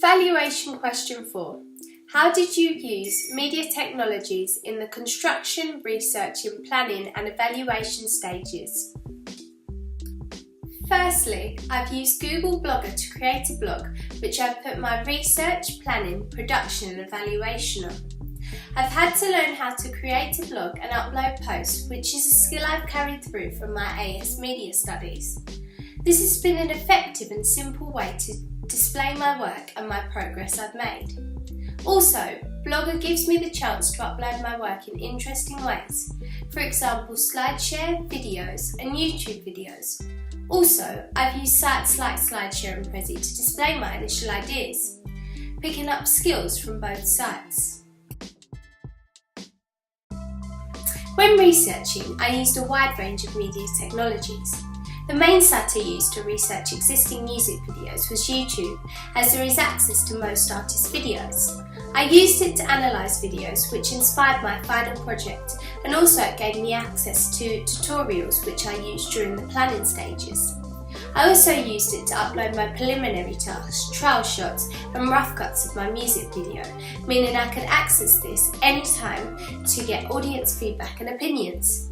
Valuation question 4. How did you use media technologies in the construction, researching, planning and evaluation stages? Firstly, I've used Google Blogger to create a blog which I've put my research, planning, production and evaluation on. I've had to learn how to create a blog and upload posts, which is a skill I've carried through from my AS Media Studies. This has been an effective and simple way to display my work and my progress I've made. Also, Blogger gives me the chance to upload my work in interesting ways, for example SlideShare, videos and YouTube videos. Also, I've used sites like SlideShare and Prezi to display my initial ideas, picking up skills from both sites. When researching, I used a wide range of media technologies. The main site I used to research existing music videos was YouTube, as there is access to most artists' videos. I used it to analyse videos, which inspired my final project, and also it gave me access to tutorials which I used during the planning stages. I also used it to upload my preliminary tasks, trial shots and rough cuts of my music video, meaning I could access this anytime to get audience feedback and opinions.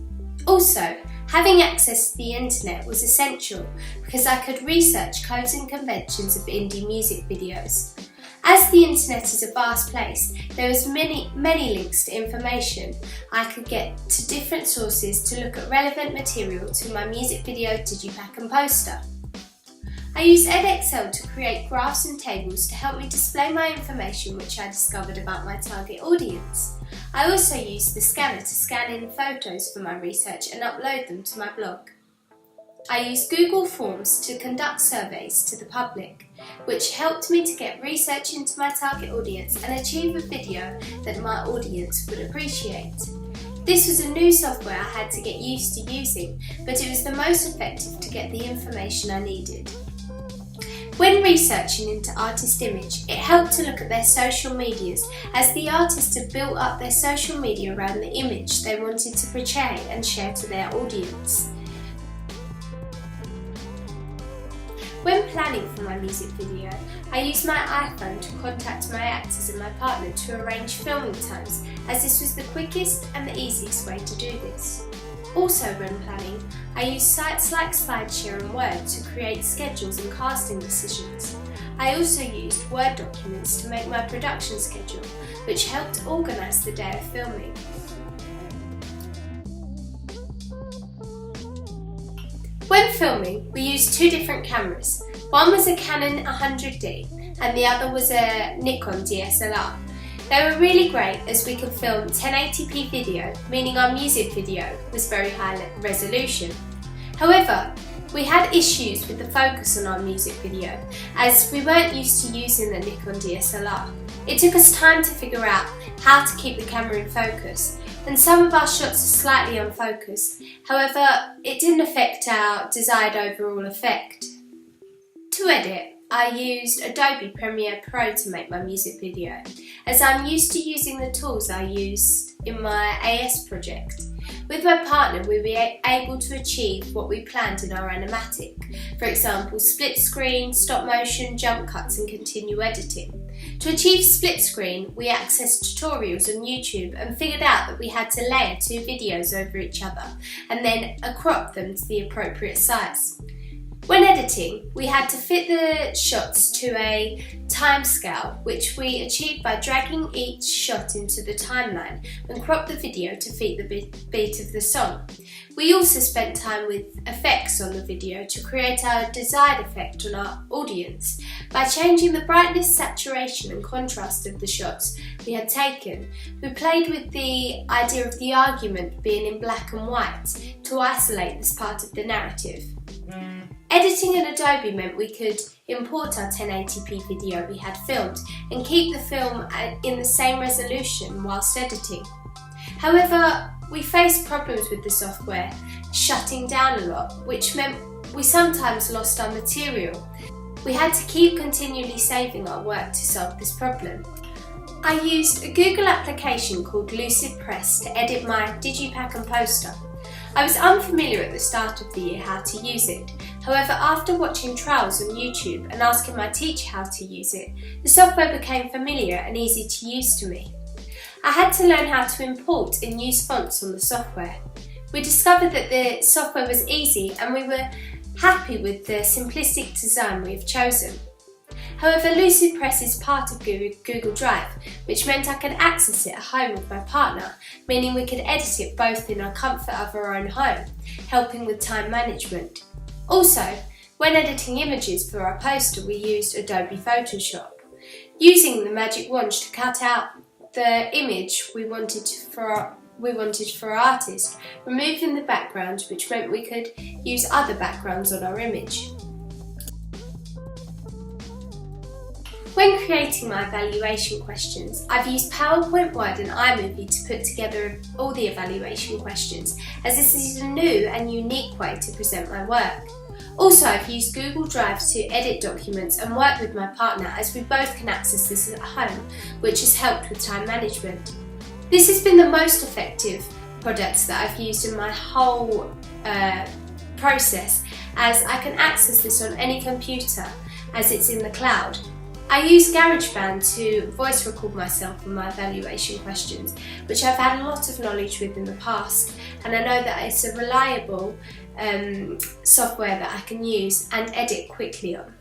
Also, having access to the internet was essential because I could research codes and conventions of indie music videos. As the internet is a vast place, there was many links to information. I could get to different sources to look at relevant material to my music video, digipack and poster. I used Edexcel to create graphs and tables to help me display my information which I discovered about my target audience. I also used the scanner to scan in photos for my research and upload them to my blog. I used Google Forms to conduct surveys to the public, which helped me to get research into my target audience and achieve a video that my audience would appreciate. This was a new software I had to get used to using, but it was the most effective to get the information I needed. When researching into artist image, it helped to look at their social medias, as the artists had built up their social media around the image they wanted to portray and share to their audience. When planning for my music video, I used my iPhone to contact my actors and my partner to arrange filming times, as this was the quickest and the easiest way to do this. Also when planning, I used sites like SlideShare and Word to create schedules and casting decisions. I also used Word documents to make my production schedule, which helped organise the day of filming. When filming, we used two different cameras. One was a Canon 100D and the other was a Nikon DSLR. They were really great as we could film 1080p video, meaning our music video was very high resolution. However, we had issues with the focus on our music video as we weren't used to using the Nikon DSLR. It took us time to figure out how to keep the camera in focus, and some of our shots are slightly unfocused. However, it didn't affect our desired overall effect. To edit, I used Adobe Premiere Pro to make my music video, as I'm used to using the tools I used in my AS project. With my partner, we were able to achieve what we planned in our animatic, for example split screen, stop motion, jump cuts and continue editing. To achieve split screen, we accessed tutorials on YouTube and figured out that we had to layer two videos over each other and then crop them to the appropriate size. When editing, we had to fit the shots to a timescale, which we achieved by dragging each shot into the timeline and crop the video to fit the beat of the song. We also spent time with effects on the video to create our desired effect on our audience. By changing the brightness, saturation and contrast of the shots we had taken, we played with the idea of the argument being in black and white to isolate this part of the narrative. Editing in Adobe meant we could import our 1080p video we had filmed and keep the film in the same resolution whilst editing. However, we faced problems with the software shutting down a lot, which meant we sometimes lost our material. We had to keep continually saving our work to solve this problem. I used a Google application called LucidPress to edit my digipack and poster. I was unfamiliar at the start of the year how to use it. However, after watching trials on YouTube and asking my teacher how to use it, the software became familiar and easy to use to me. I had to learn how to import and use fonts on the software. We discovered that the software was easy and we were happy with the simplistic design we have chosen. However, Lucidpress is part of Google Drive, which meant I could access it at home with my partner, meaning we could edit it both in our comfort of our own home, helping with time management. Also, when editing images for our poster, we used Adobe Photoshop, using the magic wand to cut out the image we wanted for our artist, removing the background, which meant we could use other backgrounds on our image. When creating my evaluation questions, I've used PowerPoint, Word and iMovie to put together all the evaluation questions, as this is a new and unique way to present my work. Also, I've used Google Drive to edit documents and work with my partner, as we both can access this at home, which has helped with time management. This has been the most effective products that I've used in my whole process, as I can access this on any computer as it's in the cloud. I use GarageBand to voice record myself on my evaluation questions, which I've had a lot of knowledge with in the past, and I know that it's a reliable software that I can use and edit quickly on.